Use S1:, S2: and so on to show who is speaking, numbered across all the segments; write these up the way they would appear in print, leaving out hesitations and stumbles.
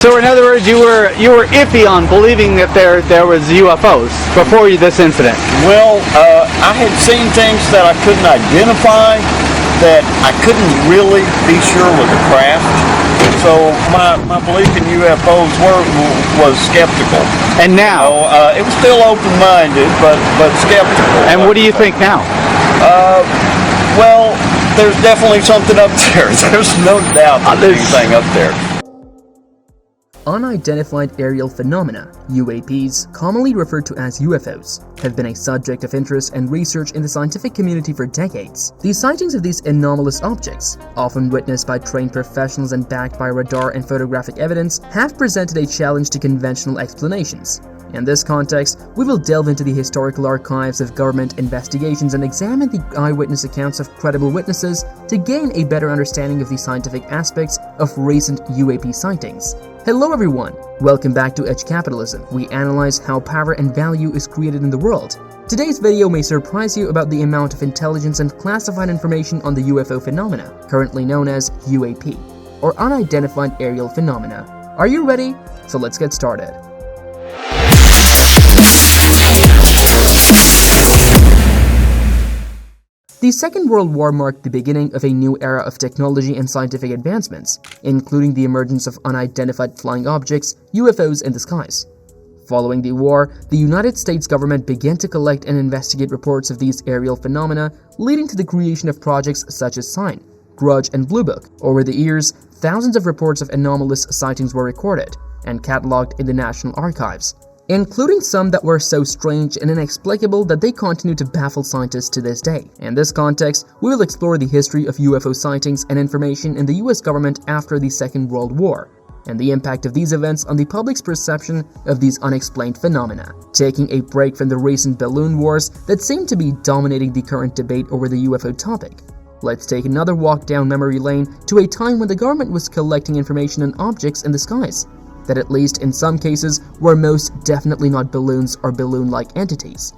S1: So in other words, you were iffy on believing that there was UFOs before this incident.
S2: Well, I had seen things that I couldn't identify, that I couldn't really be sure was a craft. So my belief in UFOs was skeptical.
S1: And now?
S2: It was still open-minded, but skeptical.
S1: And what do you think now?
S2: Well, there's definitely something up there. There's no doubt there's anything up there.
S3: Unidentified aerial phenomena, UAPs, commonly referred to as UFOs, have been a subject of interest and research in the scientific community for decades. The sightings of these anomalous objects, often witnessed by trained professionals and backed by radar and photographic evidence, have presented a challenge to conventional explanations. In this context, we will delve into the historical archives of government investigations and examine the eyewitness accounts of credible witnesses to gain a better understanding of the scientific aspects of recent UAP sightings. Hello everyone, welcome back to Edge Capitalism. We analyze how power and value is created in the world. Today's video may surprise you about the amount of intelligence and classified information on the UFO phenomena, currently known as UAP, or Unidentified Aerial Phenomena. Are you ready? So let's get started. The Second World War marked the beginning of a new era of technology and scientific advancements, including the emergence of unidentified flying objects, UFOs, in the skies. Following the war, the United States government began to collect and investigate reports of these aerial phenomena, leading to the creation of projects such as SIGN, Grudge, and Blue Book. Over the years, thousands of reports of anomalous sightings were recorded and cataloged in the National Archives, including some that were so strange and inexplicable that they continue to baffle scientists to this day. In this context, we will explore the history of UFO sightings and information in the US government after the Second World War, and the impact of these events on the public's perception of these unexplained phenomena. Taking a break from the recent balloon wars that seem to be dominating the current debate over the UFO topic, let's take another walk down memory lane to a time when the government was collecting information on objects in the skies that, at least in some cases, were most definitely not balloons or balloon-like entities.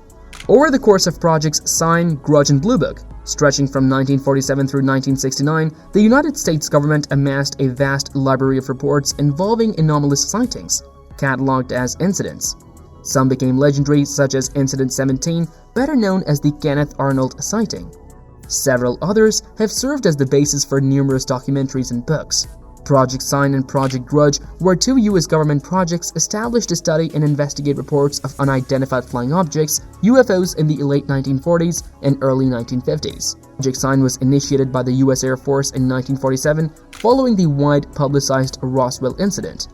S3: Over the course of projects SIGN, Grudge, and Blue Book, stretching from 1947 through 1969, the United States government amassed a vast library of reports involving anomalous sightings, cataloged as incidents. Some became legendary, such as Incident 17, better known as the Kenneth Arnold sighting. Several others have served as the basis for numerous documentaries and books. Project SIGN and Project Grudge were two U.S. government projects established to study and investigate reports of unidentified flying objects, UFOs, in the late 1940s and early 1950s. Project SIGN was initiated by the U.S. Air Force in 1947 following the wide-publicized Roswell incident.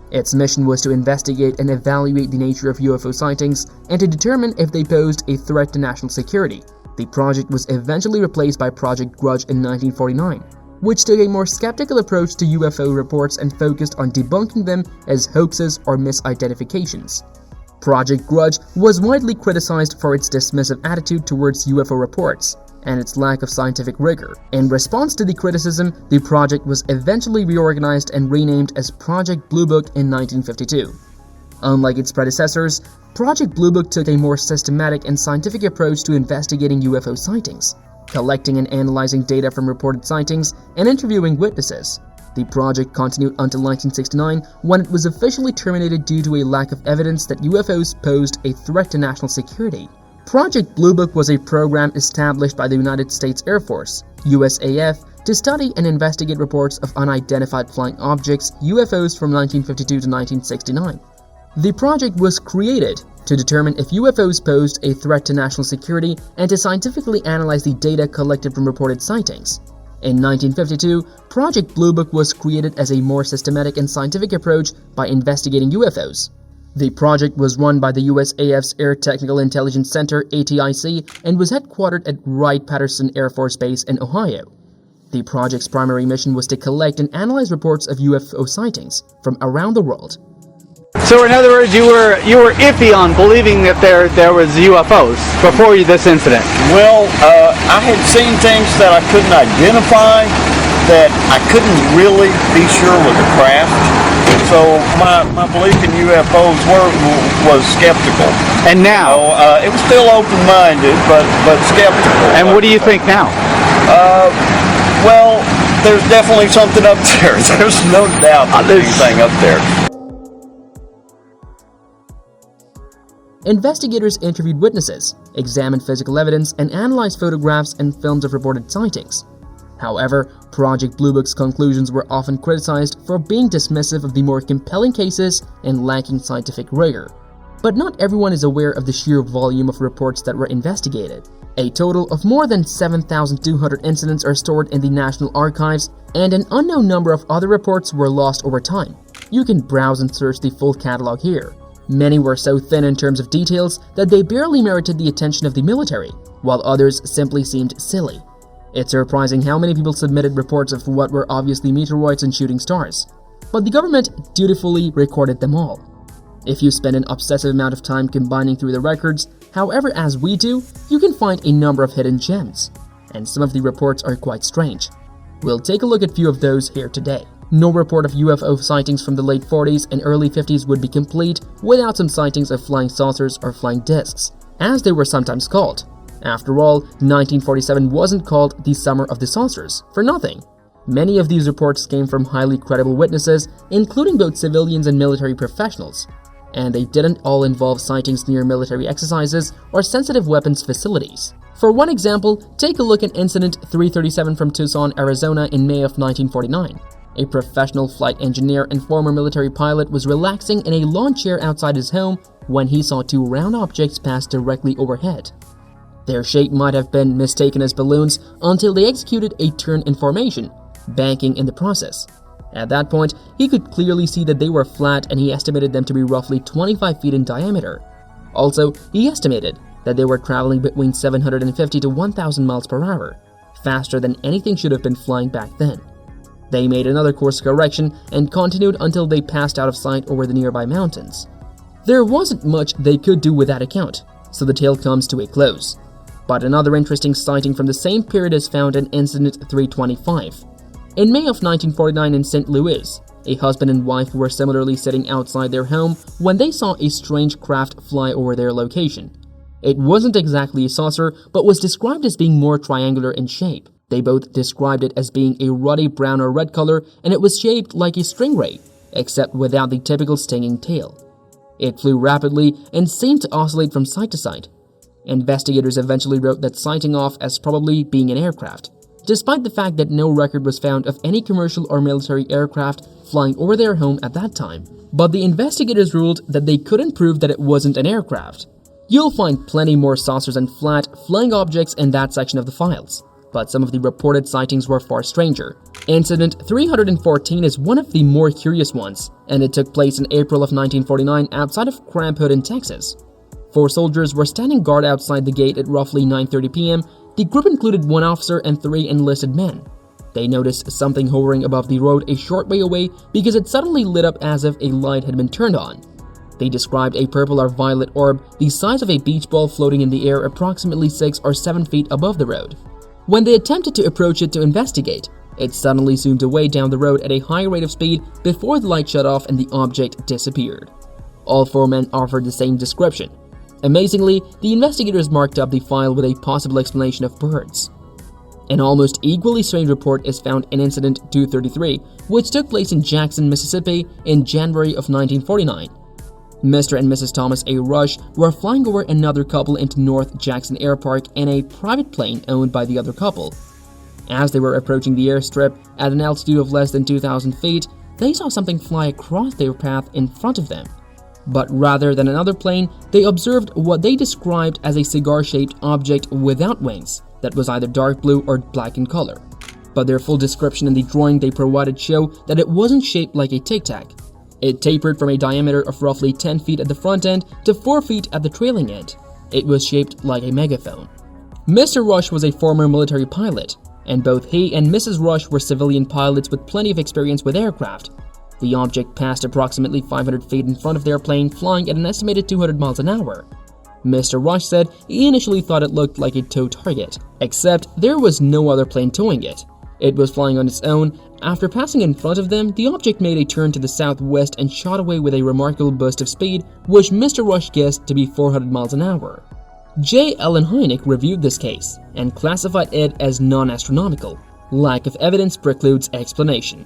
S3: Its mission was to investigate and evaluate the nature of UFO sightings and to determine if they posed a threat to national security. The project was eventually replaced by Project Grudge in 1949. Which took a more skeptical approach to UFO reports and focused on debunking them as hoaxes or misidentifications. Project Grudge was widely criticized for its dismissive attitude towards UFO reports and its lack of scientific rigor. In response to the criticism, the project was eventually reorganized and renamed as Project Blue Book in 1952. Unlike its predecessors, Project Blue Book took a more systematic and scientific approach to investigating UFO sightings, collecting and analyzing data from reported sightings, and interviewing witnesses. The project continued until 1969, when it was officially terminated due to a lack of evidence that UFOs posed a threat to national security. Project Blue Book was a program established by the United States Air Force, USAF, to study and investigate reports of unidentified flying objects, UFOs, from 1952 to 1969. The project was created to determine if UFOs posed a threat to national security and to scientifically analyze the data collected from reported sightings. In 1952, Project Blue Book was created as a more systematic and scientific approach by investigating UFOs. The project was run by the USAF's Air Technical Intelligence Center, ATIC, and was headquartered at Wright-Patterson Air Force Base in Ohio. The project's primary mission was to collect and analyze reports of UFO sightings from around the world.
S1: So in other words, you were iffy on believing that there was UFOs before this incident.
S2: Well, I had seen things that I couldn't identify, that I couldn't really be sure was a craft. So my belief in UFOs was skeptical.
S1: And now?
S2: It was still open-minded, but skeptical.
S1: And what do you think now?
S2: Well, there's definitely something up there. There's no doubt there's anything up there.
S3: Investigators interviewed witnesses, examined physical evidence, and analyzed photographs and films of reported sightings. However, Project Blue Book's conclusions were often criticized for being dismissive of the more compelling cases and lacking scientific rigor. But not everyone is aware of the sheer volume of reports that were investigated. A total of more than 7,200 incidents are stored in the National Archives, and an unknown number of other reports were lost over time. You can browse and search the full catalog here. Many were so thin in terms of details that they barely merited the attention of the military, while others simply seemed silly. It's surprising how many people submitted reports of what were obviously meteoroids and shooting stars, but the government dutifully recorded them all. If you spend an obsessive amount of time combining through the records, however as we do, you can find a number of hidden gems, and some of the reports are quite strange. We'll take a look at a few of those here today. No report of UFO sightings from the late 40s and early 50s would be complete without some sightings of flying saucers or flying discs, as they were sometimes called. After all, 1947 wasn't called the Summer of the Saucers for nothing. Many of these reports came from highly credible witnesses, including both civilians and military professionals, and they didn't all involve sightings near military exercises or sensitive weapons facilities. For one example, take a look at Incident 337 from Tucson, Arizona in May of 1949. A professional flight engineer and former military pilot was relaxing in a lawn chair outside his home when he saw two round objects pass directly overhead. Their shape might have been mistaken as balloons until they executed a turn in formation, banking in the process. At that point, he could clearly see that they were flat, and he estimated them to be roughly 25 feet in diameter. Also, he estimated that they were traveling between 750 to 1,000 miles per hour, faster than anything should have been flying back then. They made another course correction and continued until they passed out of sight over the nearby mountains. There wasn't much they could do with that account, so the tale comes to a close. But another interesting sighting from the same period is found in Incident 325. In May of 1949 in St. Louis, a husband and wife were similarly sitting outside their home when they saw a strange craft fly over their location. It wasn't exactly a saucer, but was described as being more triangular in shape. They both described it as being a ruddy brown or red color, and it was shaped like a stingray, except without the typical stinging tail. It flew rapidly and seemed to oscillate from side to side. Investigators eventually wrote that sighting off as probably being an aircraft, despite the fact that no record was found of any commercial or military aircraft flying over their home at that time. But the investigators ruled that they couldn't prove that it wasn't an aircraft. You'll find plenty more saucers and flat, flying objects in that section of the files, but some of the reported sightings were far stranger. Incident 314 is one of the more curious ones, and it took place in April of 1949 outside of Cramp Hood in Texas. 4 soldiers were standing guard outside the gate at roughly 9:30 p.m. The group included 1 officer and 3 enlisted men. They noticed something hovering above the road a short way away because it suddenly lit up as if a light had been turned on. They described a purple or violet orb the size of a beach ball floating in the air approximately 6 or 7 feet above the road. When they attempted to approach it to investigate, it suddenly zoomed away down the road at a high rate of speed before the light shut off and the object disappeared. All 4 men offered the same description. Amazingly, the investigators marked up the file with a possible explanation of birds. An almost equally strange report is found in Incident 233, which took place in Jackson, Mississippi in January of 1949. Mr. and Mrs. Thomas A. Rush were flying over another couple into North Jackson Air Park in a private plane owned by the other couple. As they were approaching the airstrip at an altitude of less than 2,000 feet, they saw something fly across their path in front of them. But rather than another plane, they observed what they described as a cigar-shaped object without wings that was either dark blue or black in color. But their full description in the drawing they provided show that it wasn't shaped like a tic-tac. It tapered from a diameter of roughly 10 feet at the front end to 4 feet at the trailing end. It was shaped like a megaphone. Mr. Rush was a former military pilot, and both he and Mrs. Rush were civilian pilots with plenty of experience with aircraft. The object passed approximately 500 feet in front of their plane, flying at an estimated 200 miles an hour. Mr. Rush said he initially thought it looked like a tow target, except there was no other plane towing it. It was flying on its own. After passing in front of them, the object made a turn to the southwest and shot away with a remarkable burst of speed, which Mr. Rush guessed to be 400 miles an hour. J. Allen Hynek reviewed this case and classified it as non-astronomical. Lack of evidence precludes explanation.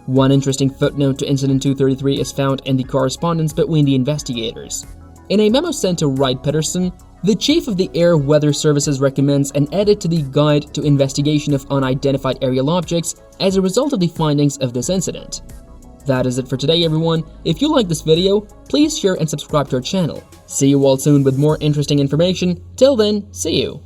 S3: One interesting footnote to Incident 233 is found in the correspondence between the investigators. In a memo sent to Wright Peterson, the chief of the Air Weather Services recommends an edit to the Guide to Investigation of Unidentified Aerial Objects as a result of the findings of this incident. That is it for today, everyone. If you like this video, please share and subscribe to our channel. See you all soon with more interesting information. Till then, see you.